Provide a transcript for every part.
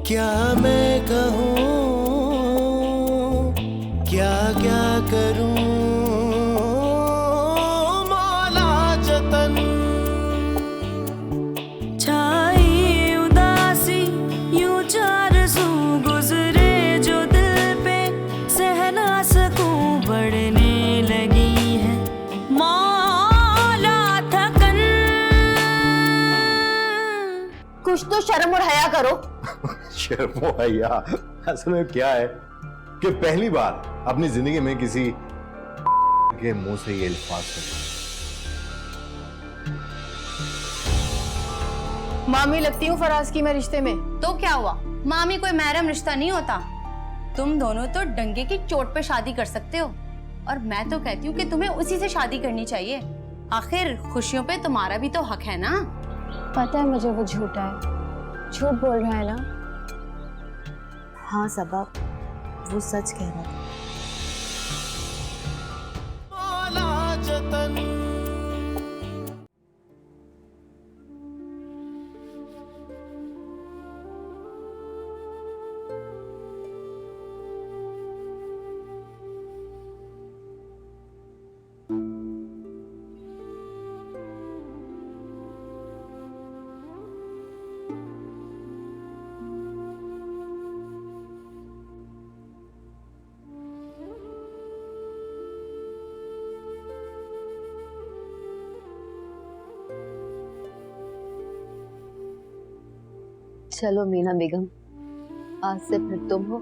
क्या मैं कहूँ, क्या क्या करूँ, मौला जतन। छाई उदासी यूं चार सू गुजरे जो दिल पे, सह ना सकूं बढ़ने लगी है मौला थकन। कुछ तो शर्म और हया करो। शर्मो भैया, असल में क्या है कि पहली बार अपनी जिंदगी में किसी के मुंह से ये अल्फाज सुने। मामी लगती हूँ फराज की मैं रिश्ते में। तो क्या हुआ, मामी कोई महरम रिश्ता नहीं होता। तुम दोनों तो डंगे की चोट पे शादी कर सकते हो, और मैं तो कहती हूँ कि तुम्हें उसी से शादी करनी चाहिए। आखिर खुशियों पे तुम्हारा भी तो हक है ना। पता है मुझे वो झूठा है, झूठ बोल रहा है ना। हाँ सबा, वो सच कह रहा था। मौला जतन। चलो मीना बेगम, आज से फिर तुम हो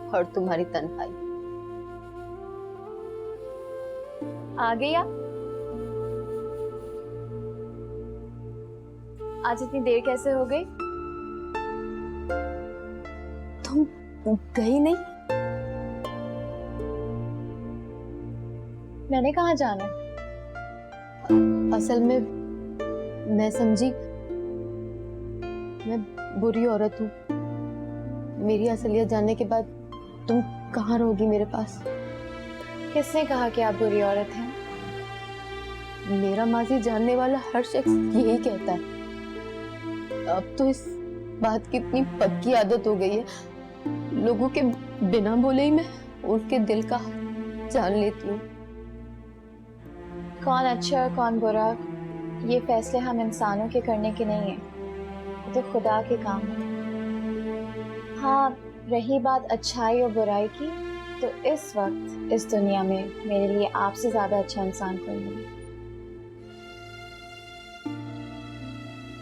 और तुम्हारी तन्हाई। आ गया? आज इतनी देर कैसे हो गई? तुम गई नहीं? मैंने कहाँ जाना? असल में मैं समझी मैं बुरी औरत हूँ। मेरी असलियत जानने के बाद तुम कहाँ रहोगी मेरे पास? किसने कहा कि आप बुरी औरत हैं? मेरा माजी जानने वाला हर शख्स यही कहता है। अब तो इस बात की इतनी पक्की आदत हो गई है, लोगों के बिना बोले ही मैं उनके दिल का जान लेती हूँ। कौन अच्छा और कौन बुरा, ये फैसले हम इंसानों के करने के नहीं हैं, तो खुदा के काम है। हाँ, रही बात अच्छाई और बुराई की, तो इस वक्त इस दुनिया में मेरे लिए आपसे ज्यादा अच्छा इंसान कोई नहीं।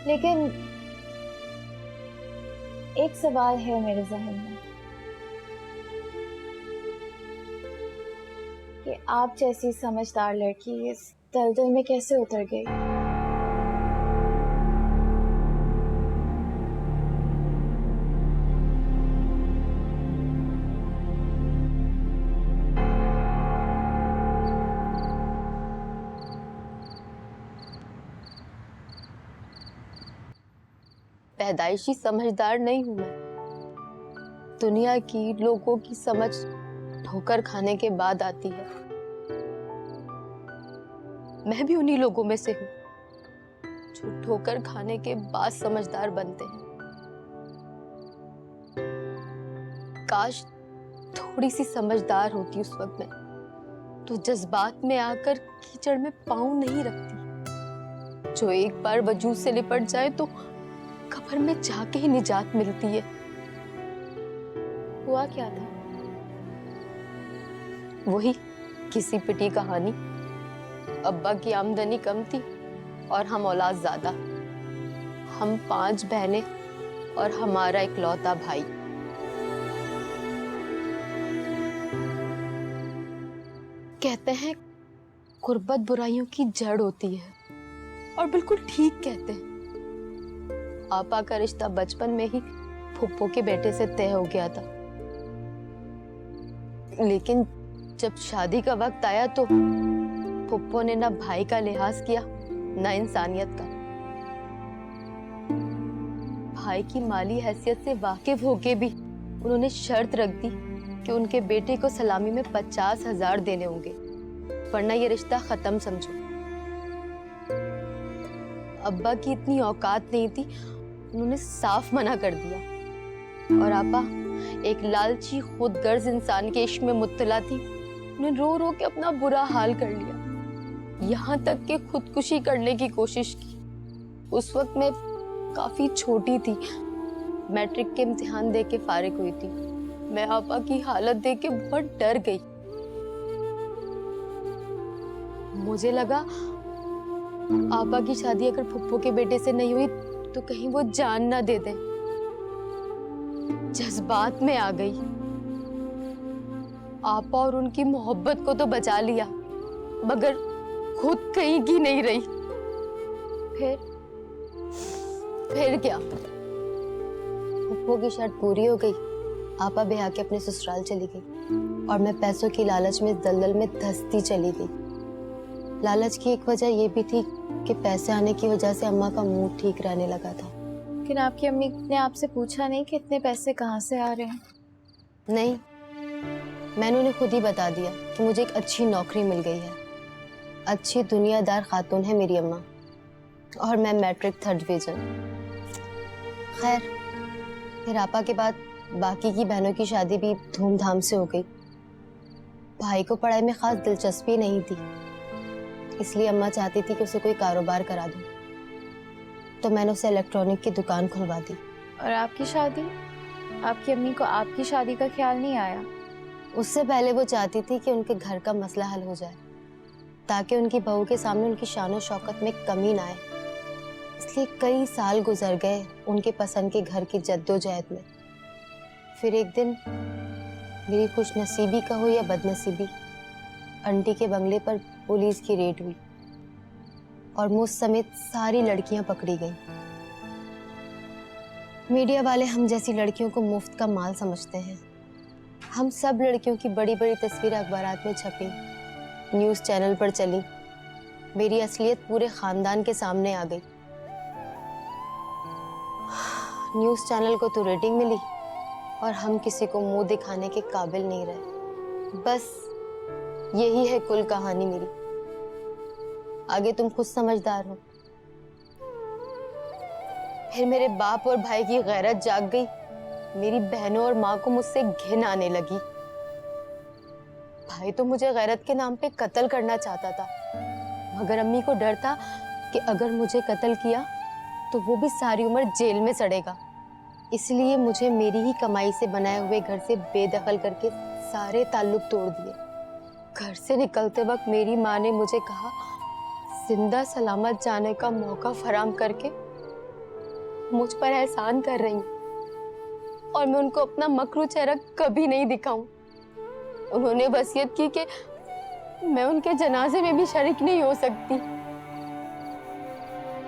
लेकिन एक सवाल है मेरे जहन में कि आप जैसी समझदार लड़की इस दलदल में कैसे उतर गई? पैदाइशी समझदार नहीं हूं मैं। दुनिया की, लोगों की समझ ठोकर खाने के बाद आती है। मैं भी उन्हीं लोगों में से हूं जो ठोकर खाने के बाद समझदार बनते हैं। काश थोड़ी सी समझदार होती उस वक्त में, तो जज्बात में आकर कीचड़ में पांव नहीं रखती। जो एक बार वजूद से लिपट जाए तो कब्र में जाके ही निजात मिलती है। हुआ क्या था? वही किसी पिटी कहानी। अब्बा की आमदनी कम थी और हम औलाद ज्यादा। हम 5 बहनें और हमारा इकलौता भाई। कहते हैं गुर्बत बुराइयों की जड़ होती है, और बिल्कुल ठीक कहते हैं। आपा का रिश्ता बचपन में ही फुप्पो के बेटे से तय हो गया था, लेकिन जब शादी का वक्त आया तो फुप्पो ने ना भाई का लिहाज किया, ना इंसानियत का। भाई की माली हैसियत से वाकिफ होके भी उन्होंने शर्त रख दी कि उनके बेटे को सलामी में 50,000 देने होंगे, वरना ये रिश्ता खत्म समझो। अब्बा की इतनी औकात नहीं थी, उन्होंने साफ मना कर दिया। और आपा एक लालची खुदगर्ज इंसान के इश्क में मुब्तला थी। उन्हें रो रो के अपना बुरा हाल कर लिया, यहाँ तक कि खुदकुशी करने की कोशिश की। उस वक्त मैं काफी छोटी थी, मैट्रिक के इम्तिहान दे के फारिग हुई थी। मैं आपा की हालत देख के बहुत डर गई। मुझे लगा आपा की शादी अगर फुप्पो के बेटे से नहीं हुई तो कहीं वो जान ना दे दे। जज्बात में आ गई। आपा और उनकी मोहब्बत को तो बचा लिया, मगर खुद कहीं की नहीं रही। फिर क्या, फुप्पो की शर्त पूरी हो गई। आपा ब्याह के अपने ससुराल चली गई और मैं पैसों की लालच में दलदल में धंसती चली गई। लालच की एक वजह यह भी थी कि पैसे आने की वजह से अम्मा का मूड ठीक रहने लगा था। लेकिन आपकी अम्मी ने आपसे पूछा नहीं कि इतने पैसे कहाँ से आ रहे हैं? नहीं, मैंने उन्हें खुद ही बता दिया कि मुझे एक अच्छी नौकरी मिल गई है। अच्छी दुनियादार खातून है मेरी अम्मा, और मैं मैट्रिक 3rd डिवीजन। खैर, फिर आपा के बाद बाकी की बहनों की शादी भी धूमधाम से हो गई। भाई को पढ़ाई में खास दिलचस्पी नहीं थी, इसलिए अम्मा चाहती थी कि उसे कोई कारोबार करा दूं। तो मैंने उसे इलेक्ट्रॉनिक की दुकान खुलवा दी। और आपकी शादी? आपकी अम्मी को आपकी शादी का ख्याल नहीं आया? उससे पहले वो चाहती थी कि उनके घर का मसला हल हो जाए, ताकि उनकी बहू के सामने उनकी शान शौकत में कमी ना आए। इसलिए कई साल गुजर गए उनके पसंद के घर की जद्दोजहद में। फिर एक दिन मेरी खुशनसीबी कहो या बदनसीबी, आंटी के बंगले पर पुलिस की रेड हुई और मुझ समेत सारी लड़कियां पकड़ी गईं। मीडिया वाले हम जैसी लड़कियों को मुफ्त का माल समझते हैं। हम सब लड़कियों की बड़ी बड़ी तस्वीरें अखबारात में छपी, न्यूज़ चैनल पर चली। मेरी असलियत पूरे खानदान के सामने आ गई। न्यूज़ चैनल को तो रेटिंग मिली और हम किसी को मुंह दिखाने के काबिल नहीं रहे। बस यही है कुल कहानी मेरी। आगे तुम खुद समझदार हो। फिर मेरे बाप और भाई की गैरत जाग गई। मेरी बहनों और माँ को मुझसे घिन आने लगी। भाई तो मुझे गैरत के नाम पे कत्ल करना चाहता था, मगर अम्मी को डर था कि अगर मुझे कत्ल किया तो वो भी सारी उम्र जेल में सड़ेगा। इसलिए मुझे मेरी ही कमाई से बनाए हुए घर से बेदखल करके सारे ताल्लुक तोड़ दिए। घर से निकलते वक्त मेरी माँ ने मुझे कहा, जिंदा सलामत जाने का मौका फराम करके मुझ पर एहसान कर रही हूँ और मैं उनको अपना मकरू चेहरा कभी नहीं दिखाऊं। उन्होंने वसीयत की कि मैं उनके जनाजे में भी शरीक नहीं हो सकती।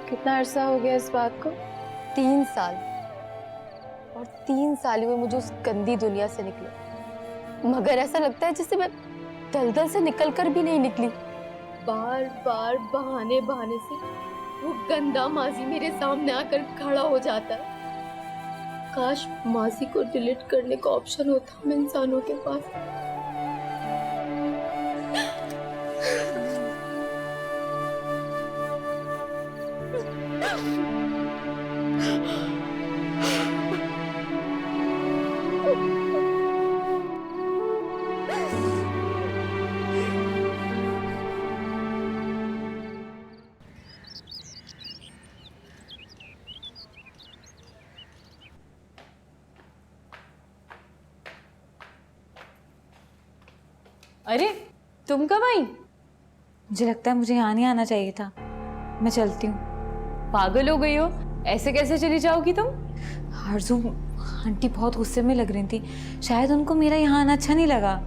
कितना अरसा हो गया इस बात को? 3 साल। और 3 साल हुए मुझे उस गंदी दुनिया से निकले, मगर ऐसा लगता है जैसे मैं दलदल से निकलकर भी नहीं निकली। बार बार बहाने बहाने से वो गंदा माजी मेरे सामने आकर खड़ा हो जाता है। काश माजी को डिलीट करने का ऑप्शन होता हम इंसानों के पास। अरे तुम कब आई? मुझे लगता है मुझे यहाँ नहीं आना चाहिए था। मैं चलती हूँ। पागल हो गई हो? ऐसे कैसे चली जाओगी तुम? आरज़ू, आंटी बहुत गुस्से में लग रही थी। शायद उनको मेरा यहाँ आना अच्छा नहीं लगा।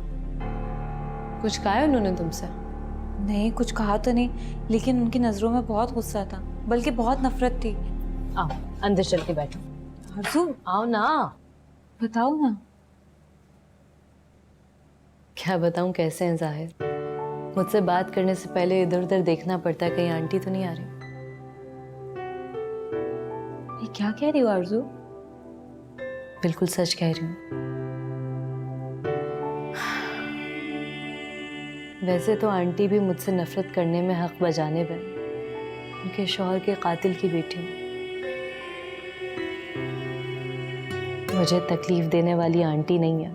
कुछ कहा है उन्होंने तुमसे? नहीं, कुछ कहा तो नहीं, लेकिन उनकी नज़रों में बहुत गुस्सा था, बल्कि बहुत नफरत थी। आओ अंदर चल के बैठो। आरज़ू आओ ना। बताओ ना। क्या बताऊं कैसे हैं जाहिर? मुझसे बात करने से पहले इधर उधर देखना पड़ता है कहीं आंटी तो नहीं आ रही। ये क्या कह रही हो आरज़ू? बिल्कुल सच कह रही हूँ। वैसे तो आंटी भी मुझसे नफरत करने में हक बजाने में, उनके शौहर के कातिल की बेटी हूँ। मुझे तकलीफ देने वाली आंटी नहीं है,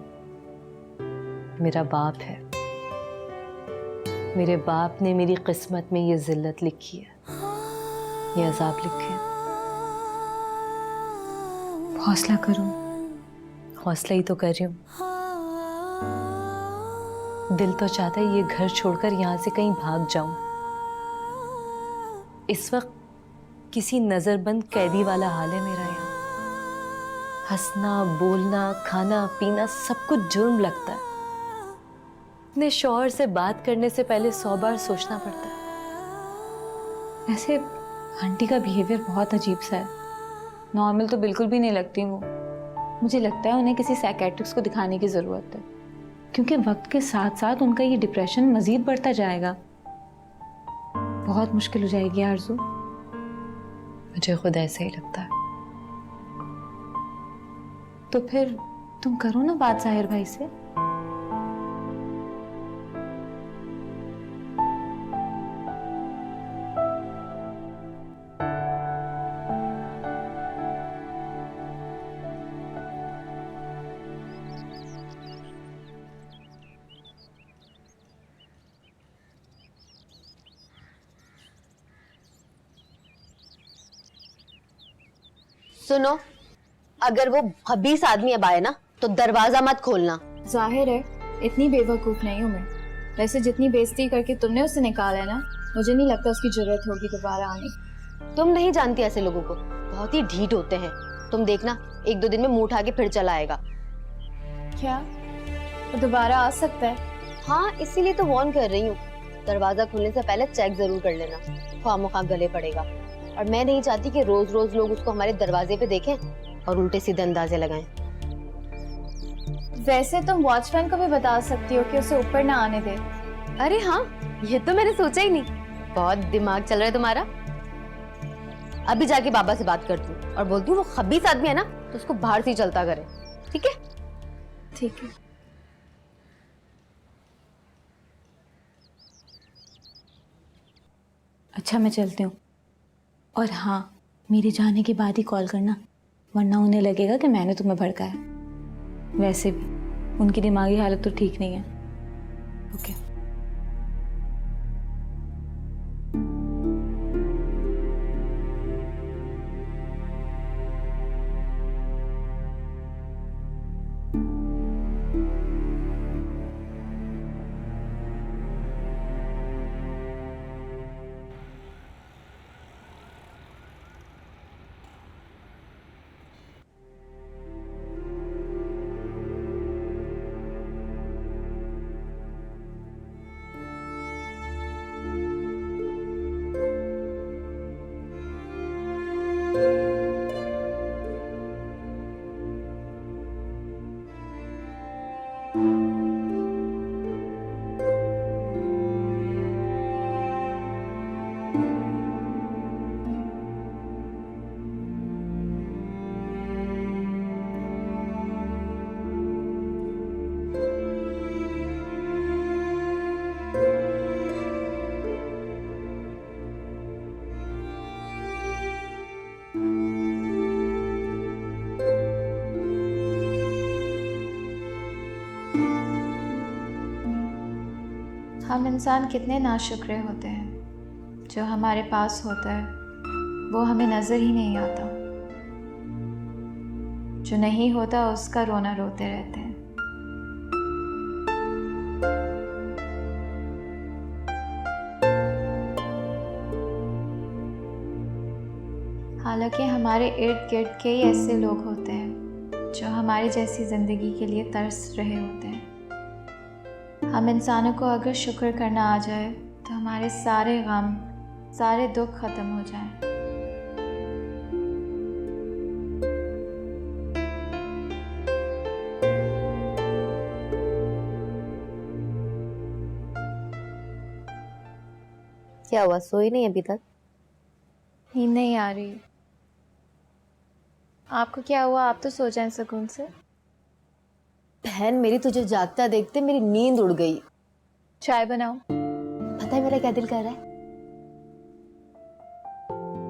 मेरा बाप है। मेरे बाप ने मेरी किस्मत में ये जिल्लत लिखी है, ये अजाब लिखे हैं। हौसला करो। हौसला ही तो कर रही हूँ। दिल तो चाहता है ये घर छोड़कर यहाँ से कहीं भाग जाऊं। इस वक्त किसी नजरबंद कैदी वाला हाल है मेरा यहाँ। हंसना, बोलना, खाना पीना सब कुछ जुर्म लगता है। अपने शौहर से बात करने से पहले 100 बार सोचना पड़ता है। वैसे आंटी का बिहेवियर बहुत अजीब सा है। नॉर्मल तो बिल्कुल भी नहीं लगती वो। मुझे लगता है उन्हें किसी साइकेट्रिस्ट को दिखाने की ज़रूरत है, क्योंकि वक्त के साथ साथ उनका ये डिप्रेशन मज़ीद बढ़ता जाएगा। बहुत मुश्किल हो जाएगी आरज़ू। मुझे खुद ऐसे ही लगता है। तो फिर तुम करो ना बात जाहिर भाई से। सुनो, अगर वो खबीस आदमी अब आए ना तो दरवाजा मत खोलना। जाहिर है इतनी बेवकूफ़ नहीं हूँ मैं। वैसे जितनी बेइज्जती करके तुमने उसे निकाला है ना, मुझे नहीं लगता उसकी जरूरत होगी दोबारा आने की। तुम नहीं जानती ऐसे लोगों को, बहुत ही ढीठ होते हैं। तुम देखना 1-2 दिन में मुंह उठा के फिर चला आएगा। क्या वो दोबारा आ सकता है? हाँ, इसीलिए तो वार्न कर रही हूँ। दरवाजा खुलने से पहले चेक जरूर कर लेना, ख्वामोखा गले पड़ेगा। और मैं नहीं चाहती कि रोज रोज लोग उसको हमारे दरवाजे पे देखें और उल्टे सीधे अंदाजे लगाएं। वैसे तुम वॉचमैन को भी बता सकती हो कि उसे ऊपर ना आने दे। अरे हाँ, ये तो मैंने सोचा ही नहीं। बहुत दिमाग चल रहा है तुम्हारा। अभी जाके बाबा से बात करती हूँ और बोलती हूँ वो खबीस आदमी है ना तो उसको बाहर से ही चलता करे। ठीक है? ठीक है। अच्छा मैं चलती हूँ। और हाँ, मेरे जाने के बाद ही कॉल करना, वरना उन्हें लगेगा कि मैंने तुम्हें भड़काया। वैसे भी उनकी दिमागी हालत तो ठीक नहीं है। ओके। हम इंसान कितने नाशुक्र होते हैं। जो हमारे पास होता है वो हमें नज़र ही नहीं आता। जो नहीं होता उसका रोना रोते रहते हैं। हालांकि हमारे इर्द गिर्द कई ऐसे लोग होते हैं जो हमारी जैसी ज़िंदगी के लिए तरस रहे होते हैं। हम इंसानों को अगर शुक्र करना आ जाए तो हमारे सारे गम, सारे दुख ख़त्म हो जाएं। क्या हुआ, सोई नहीं अभी तक? नींद नहीं आ रही। आपको क्या हुआ? आप तो सो जाएं सुकून से। बहन मेरी, तुझे जागता देखते मेरी नींद उड़ गई। चाय बनाओ। पता है मेरा क्या दिल कर रहा है?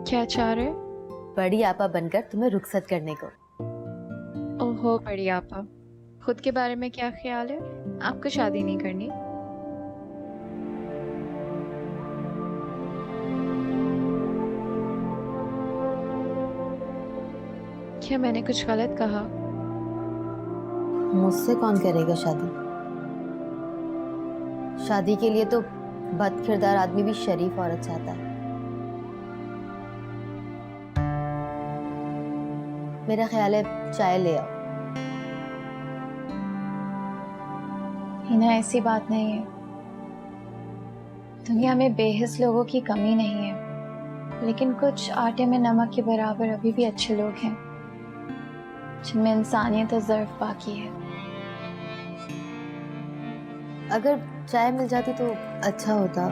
क्या चाह रहे? बड़ी आपा बनकर तुम्हें रुखसत करने को। ओहो बड़ी आपा, खुद के बारे में क्या ख्याल है? आपको शादी नहीं करनी? क्या मैंने कुछ गलत कहा? मुझसे कौन करेगा शादी? शादी के लिए तो बद किरदार आदमी भी शरीफ औरत चाहता है। मेरा ख्याल है चाय ले आओ। हिना, ऐसी बात नहीं है। दुनिया में बेहिस लोगों की कमी नहीं है, लेकिन कुछ आटे में नमक के बराबर अभी भी अच्छे लोग हैं जिनमें इंसानियत और ज़र्फ बाकी है। अगर चाय मिल जाती तो अच्छा होता।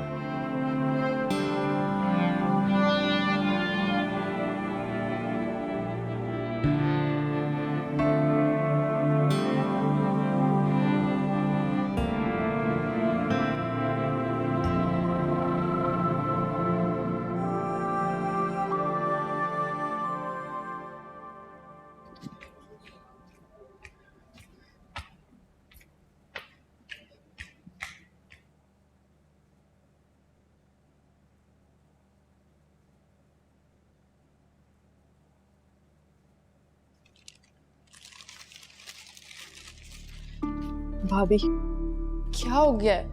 भाभी, क्या हो गया है?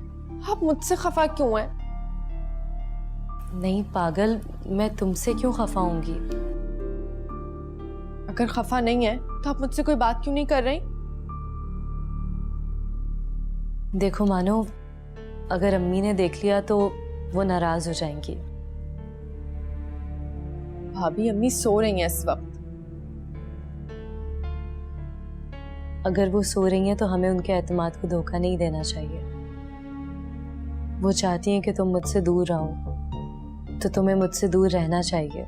आप मुझसे खफा क्यों हैं? नहीं पागल, मैं तुमसे क्यों खफा होंगी? अगर खफा नहीं है तो आप मुझसे कोई बात क्यों नहीं कर रही? देखो मानो, अगर अम्मी ने देख लिया तो वो नाराज हो जाएंगी। भाभी, अम्मी सो रही हैं इस वक्त। अगर वो सो रही हैं तो हमें उनके एतमाद को धोखा नहीं देना चाहिए। वो चाहती हैं कि तुम मुझसे दूर रहो, तो तुम्हें मुझसे दूर रहना चाहिए।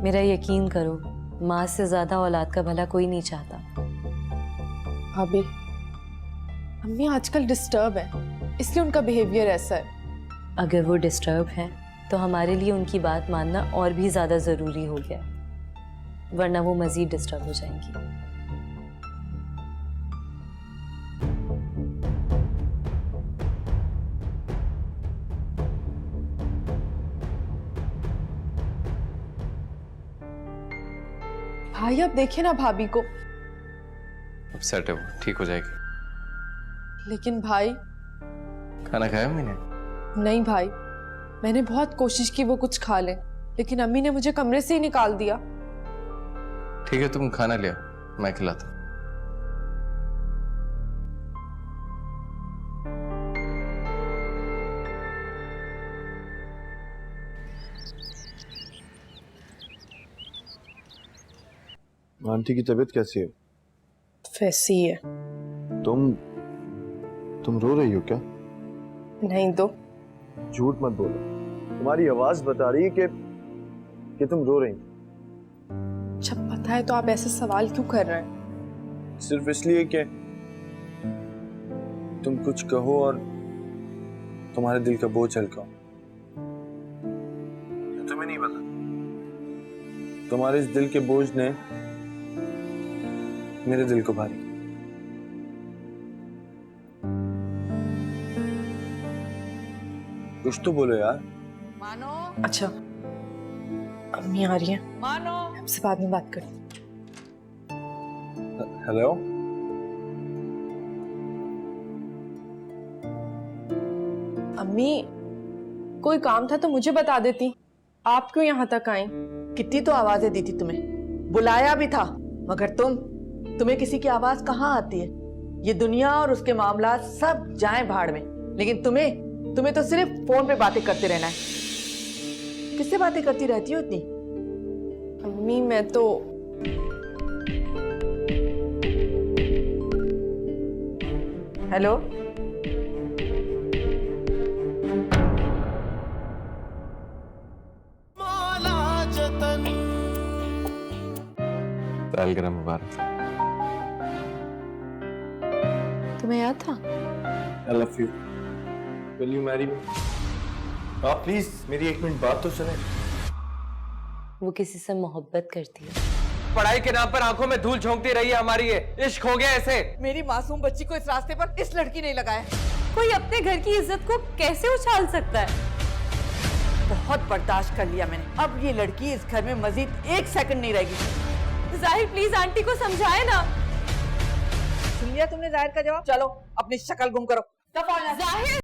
मेरा यकीन करो, माँ से ज्यादा औलाद का भला कोई नहीं चाहता। भाभी, अम्मी आजकल डिस्टर्ब है, इसलिए उनका बिहेवियर ऐसा है। अगर वो डिस्टर्ब हैं तो हमारे लिए उनकी बात मानना और भी ज्यादा जरूरी हो गया, वरना वो मजीद डिस्टर्ब हो जाएंगी। भाई, अब देखिए ना भाभी को। अब सेट है, वो ठीक हो जाएगी। लेकिन भाई, खाना खाया अम्मी ने? नहीं भाई, मैंने बहुत कोशिश की वो कुछ खा ले, लेकिन अम्मी ने मुझे कमरे से ही निकाल दिया। ठीक है, तुम खाना ले आओ, मैं खिलाता हूं। आंटी की तबीयत कैसी है? वैसी है। तुम रो रही हो क्या? नहीं तो। झूठ मत बोलो, तुम्हारी आवाज बता रही है कि तुम रो रही हो। जब पता है तो आप ऐसे सवाल क्यों कर रहे हैं? सिर्फ इसलिए कि तुम कुछ कहो और तुम्हारे दिल का बोझ हल्का हो। तुम्हें नहीं पता, तुम्हारे इस दिल के बोझ ने मेरे दिल को भारी। कुछ तो बोलो यार। मानो। अच्छा, अम्मी आ रही हैं। मानो, हमसे बाद में बात करो। हेलो, अम्मी, कोई काम था तो मुझे बता देती, आप क्यों यहाँ तक आई? कितनी तो आवाजें दी थी तुम्हें, बुलाया भी था, मगर तुम्हें किसी की आवाज कहाँ आती है? ये दुनिया और उसके मामला सब जाएं भाड़ में, लेकिन तुम्हें तो सिर्फ फोन पे बातें करते रहना है। किससे बातें करती रहती हो इतनी? अम्मी, मैं तो हेलो, मौला जतन। सालगिरह मुबारक। तुम्हें याद था? I love you. Will you marry me? आप प्लीज मेरी एक मिनट बात तो सुने। वो किसी से मोहब्बत करती है। पढ़ाई के नाम पर आंखों में धूल झोंकती रही है हमारी, ये इश्क हो गया ऐसे। मेरी मासूम बच्ची को इस रास्ते पर इस लड़की ने लगाया। कोई अपने घर की इज्जत को कैसे उछाल सकता है? बहुत बर्दाश्त कर लिया मैंने, अब ये लड़की इस घर में मजीद 1 सेकंड नहीं रहेगी। जाहिर प्लीज आंटी को समझाए ना। सुन लिया तुमने जाहिर का जवाब? चलो अपनी शक्ल गुम करो। जाहिर